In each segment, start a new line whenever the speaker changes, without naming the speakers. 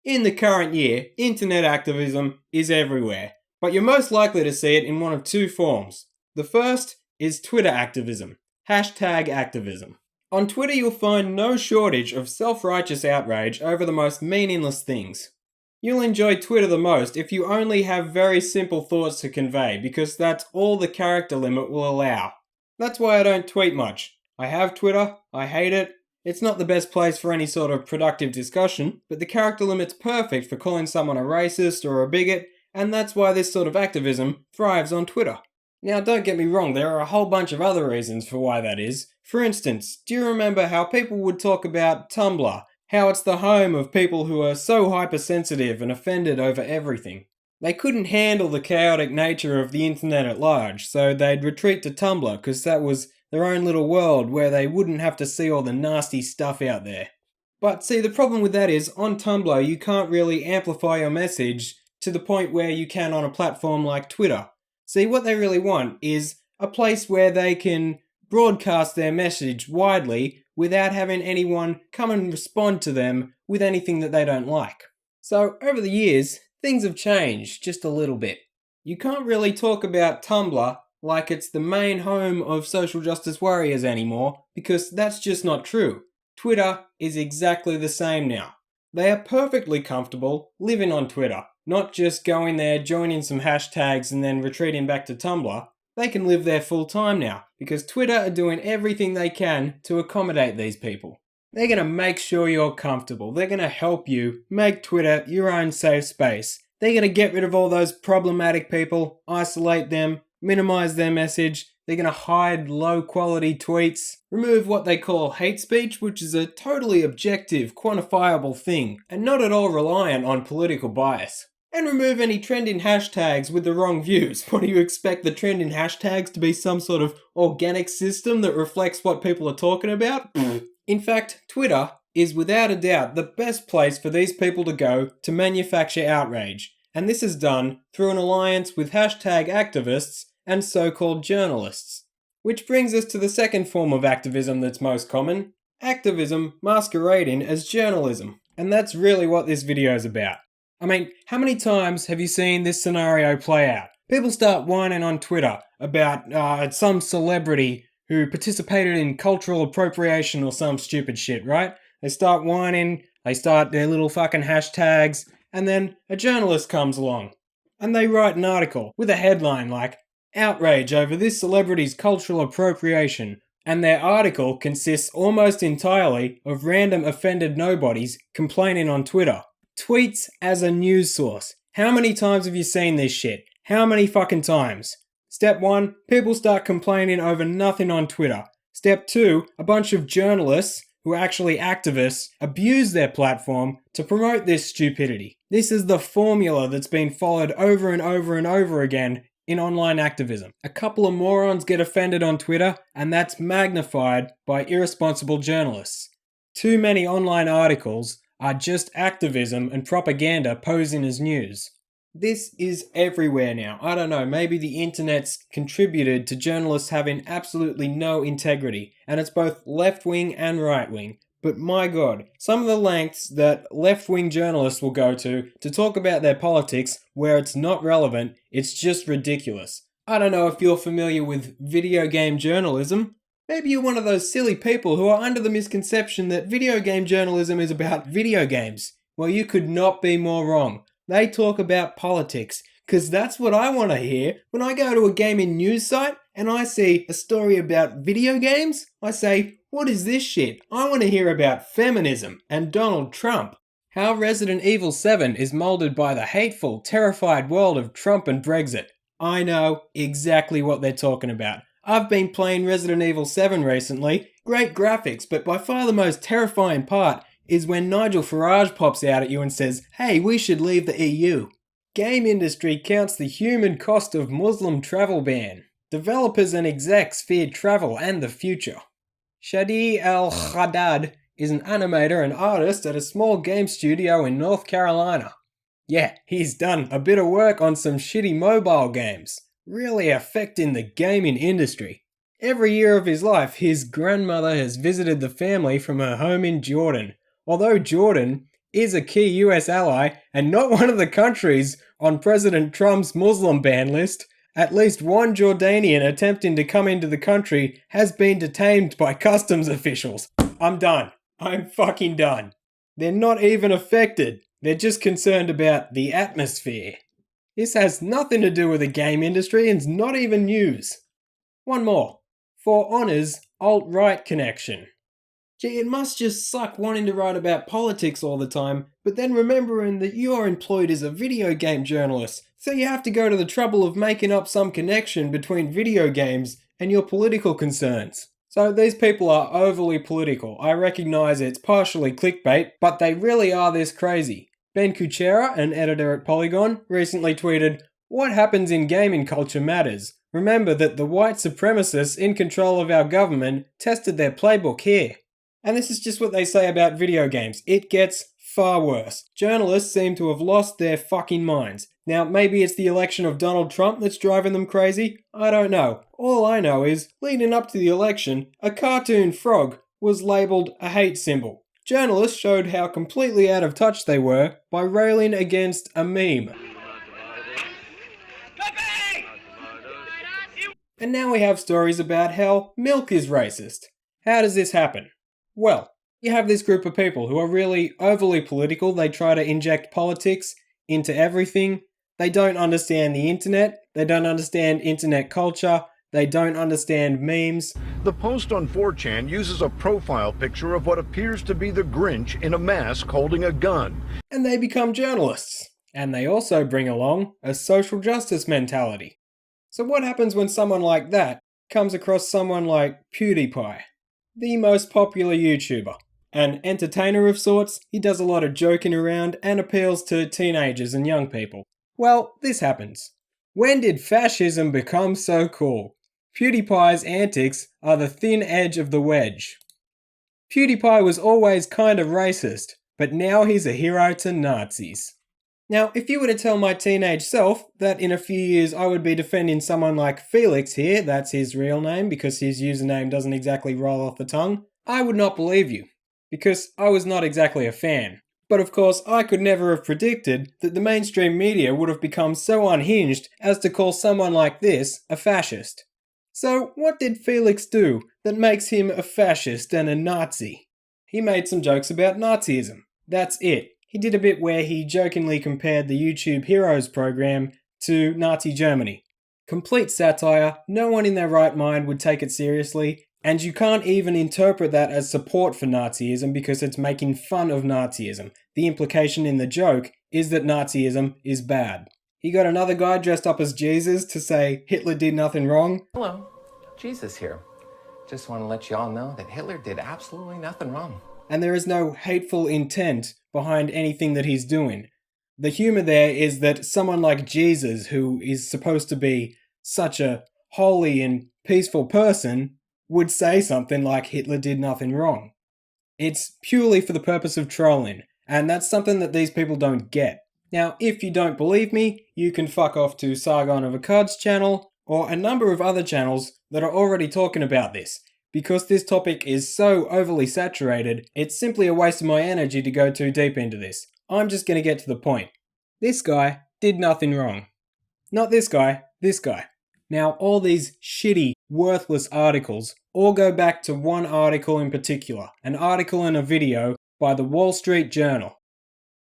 In the current year, internet activism is everywhere, but you're most likely to see it in one of two forms. The first is Twitter activism, hashtag activism. On Twitter, you'll find no shortage of self-righteous outrage over the most meaningless things. You'll enjoy Twitter the most if you only have very simple thoughts to convey, because that's all the character limit will allow. That's why I don't tweet much. I have Twitter, I hate it. It's not the best place for any sort of productive discussion, but the character limit's perfect for calling someone a racist or a bigot, and that's why this sort of activism thrives on Twitter. Now, don't get me wrong, there are a whole bunch of other reasons for why that is. For instance, do you remember how people would talk about Tumblr? How it's the home of people who are so hypersensitive and offended over everything. They couldn't handle the chaotic nature of the internet at large, so they'd retreat to Tumblr because that was their own little world where they wouldn't have to see all the nasty stuff out there. But see, the problem with that is, on Tumblr you can't really amplify your message to the point where you can on a platform like Twitter. See, what they really want is a place where they can broadcast their message widely without having anyone come and respond to them with anything that they don't like. So, over the years, things have changed just a little bit. You can't really talk about Tumblr like it's the main home of social justice warriors anymore, because that's just not true. Twitter is exactly the same now. They are perfectly comfortable living on Twitter, not just going there, joining some hashtags and then retreating back to Tumblr. They can live there full time now, because Twitter are doing everything they can to accommodate these people. They're going to make sure you're comfortable. They're going to help you make Twitter your own safe space. They're going to get rid of all those problematic people, isolate them, minimize their message. They're going to hide low-quality tweets, remove what they call hate speech, which is a totally objective, quantifiable thing, and not at all reliant on political bias. And remove any trending hashtags with the wrong views. What do you expect, the trending hashtags to be some sort of organic system that reflects what people are talking about? In fact, Twitter is without a doubt the best place for these people to go to manufacture outrage. And this is done through an alliance with hashtag activists and so-called journalists. Which brings us to the second form of activism that's most common, activism masquerading as journalism. And that's really what this video is about. I mean, how many times have you seen this scenario play out? People start whining on Twitter about some celebrity who participated in cultural appropriation or some stupid shit, right? They start whining, they start their little fucking hashtags, and then a journalist comes along. And they write an article with a headline like, "Outrage over this celebrity's cultural appropriation." And their article consists almost entirely of random offended nobodies complaining on Twitter. Tweets as a news source. How many times have you seen this shit? How many fucking times? Step 1, people start complaining over nothing on Twitter. Step 2, a bunch of journalists, who are actually activists, abuse their platform to promote this stupidity. This is the formula that's been followed over and over and over again in online activism. A couple of morons get offended on Twitter, and that's magnified by irresponsible journalists. Too many online articles are just activism and propaganda posing as news. This is everywhere now. I don't know, maybe the internet's contributed to journalists having absolutely no integrity, and it's both left-wing and right-wing. But my god, some of the lengths that left-wing journalists will go to talk about their politics where it's not relevant, it's just ridiculous. I don't know if you're familiar with video game journalism. Maybe you're one of those silly people who are under the misconception that video game journalism is about video games. Well, you could not be more wrong. They talk about politics, because that's what I want to hear. When I go to a gaming news site and I see a story about video games, I say, what is this shit? I want to hear about feminism and Donald Trump. How Resident Evil 7 is molded by the hateful, terrified world of Trump and Brexit. I know exactly what they're talking about. I've been playing Resident Evil 7 recently. Great graphics, but by far the most terrifying part is when Nigel Farage pops out at you and says, "Hey, we should leave the EU." Game industry counts the human cost of Muslim travel ban. Developers and execs fear travel and the future. Shadi Al-Haddad is an animator and artist at a small game studio in North Carolina. Yeah, he's done a bit of work on some shitty mobile games, really affecting the gaming industry. Every year of his life, his grandmother has visited the family from her home in Jordan. Although Jordan is a key US ally and not one of the countries on President Trump's Muslim ban list, at least one Jordanian attempting to come into the country has been detained by customs officials. I'm done. I'm fucking done. They're not even affected. They're just concerned about the atmosphere. This has nothing to do with the game industry and is not even news. One more. For Honor's alt-right connection. Gee, it must just suck wanting to write about politics all the time, but then remembering that you're employed as a video game journalist, so you have to go to the trouble of making up some connection between video games and your political concerns. So these people are overly political. I recognise it's partially clickbait, but they really are this crazy. Ben Kuchera, an editor at Polygon, recently tweeted, "What happens in gaming culture matters. Remember that the white supremacists in control of our government tested their playbook here." And this is just what they say about video games. It gets far worse. Journalists seem to have lost their fucking minds. Now, maybe it's the election of Donald Trump that's driving them crazy. I don't know. All I know is, leading up to the election, a cartoon frog was labelled a hate symbol. Journalists showed how completely out of touch they were by railing against a meme. And now we have stories about how milk is racist. How does this happen? Well, you have this group of people who are really overly political. They try to inject politics into everything. They don't understand the internet. They don't understand internet culture. They don't understand memes.
The post on 4chan uses a profile picture of what appears to be the Grinch in a mask holding a gun.
And they become journalists. And they also bring along a social justice mentality. So what happens when someone like that comes across someone like PewDiePie? The most popular YouTuber. An entertainer of sorts, he does a lot of joking around and appeals to teenagers and young people. Well, this happens. When did fascism become so cool? PewDiePie's antics are the thin edge of the wedge. PewDiePie was always kind of racist, but now he's a hero to Nazis. Now, if you were to tell my teenage self that in a few years I would be defending someone like Felix here, that's his real name because his username doesn't exactly roll off the tongue, I would not believe you, because I was not exactly a fan. But of course, I could never have predicted that the mainstream media would have become so unhinged as to call someone like this a fascist. So, what did Felix do that makes him a fascist and a Nazi? He made some jokes about Nazism. That's it. He did a bit where he jokingly compared the YouTube Heroes program to Nazi Germany. Complete satire, no one in their right mind would take it seriously, and you can't even interpret that as support for Nazism because it's making fun of Nazism. The implication in the joke is that Nazism is bad. He got another guy dressed up as Jesus to say Hitler did nothing wrong.
Hello, Jesus here. Just want to let you all know that Hitler did absolutely nothing wrong.
And there is no hateful intent behind anything that he's doing. The humour there is that someone like Jesus, who is supposed to be such a holy and peaceful person, would say something like Hitler did nothing wrong. It's purely for the purpose of trolling, and that's something that these people don't get. Now, if you don't believe me, you can fuck off to Sargon of Akkad's channel, or a number of other channels that are already talking about this. Because this topic is so overly saturated, it's simply a waste of my energy to go too deep into this. I'm just going to get to the point. This guy did nothing wrong. Not this guy, this guy. Now, all these shitty, worthless articles all go back to one article in particular, an article and a video by the Wall Street Journal.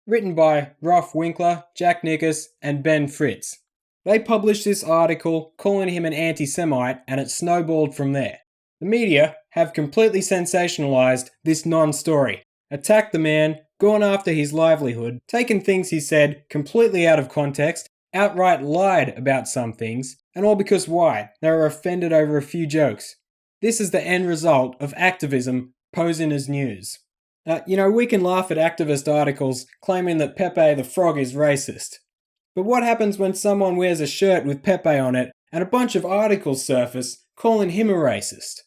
Written by Rolf Winkler, Jack Nickus, and Ben Fritz. They published this article calling him an anti-Semite, and it snowballed from there. The media have completely sensationalized this non-story, attacked the man, gone after his livelihood, taken things he said completely out of context, outright lied about some things, and all because why? They were offended over a few jokes. This is the end result of activism posing as news. We can laugh at activist articles claiming that Pepe the Frog is racist. But what happens when someone wears a shirt with Pepe on it and a bunch of articles surface calling him a racist?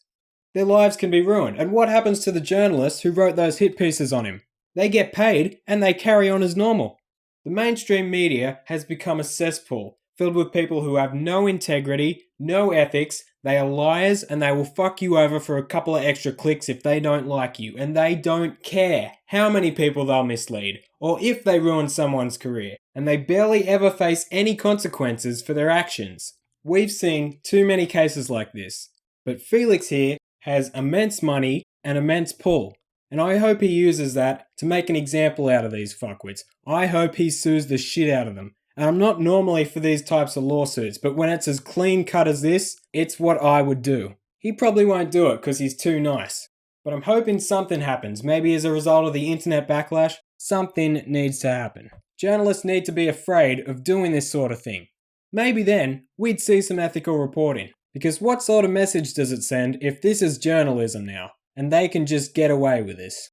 Their lives can be ruined. And what happens to the journalists who wrote those hit pieces on him? They get paid and they carry on as normal. The mainstream media has become a cesspool filled with people who have no integrity, no ethics, they are liars, and they will fuck you over for a couple of extra clicks if they don't like you, and they don't care how many people they'll mislead, or if they ruin someone's career, and they barely ever face any consequences for their actions. We've seen too many cases like this, but Felix here has immense money and immense pull, and I hope he uses that to make an example out of these fuckwits. I hope he sues the shit out of them. And I'm not normally for these types of lawsuits, but when it's as clean cut as this, it's what I would do. He probably won't do it because he's too nice. But I'm hoping something happens. Maybe as a result of the internet backlash, something needs to happen. Journalists need to be afraid of doing this sort of thing. Maybe then, we'd see some ethical reporting. Because what sort of message does it send if this is journalism now, and they can just get away with this?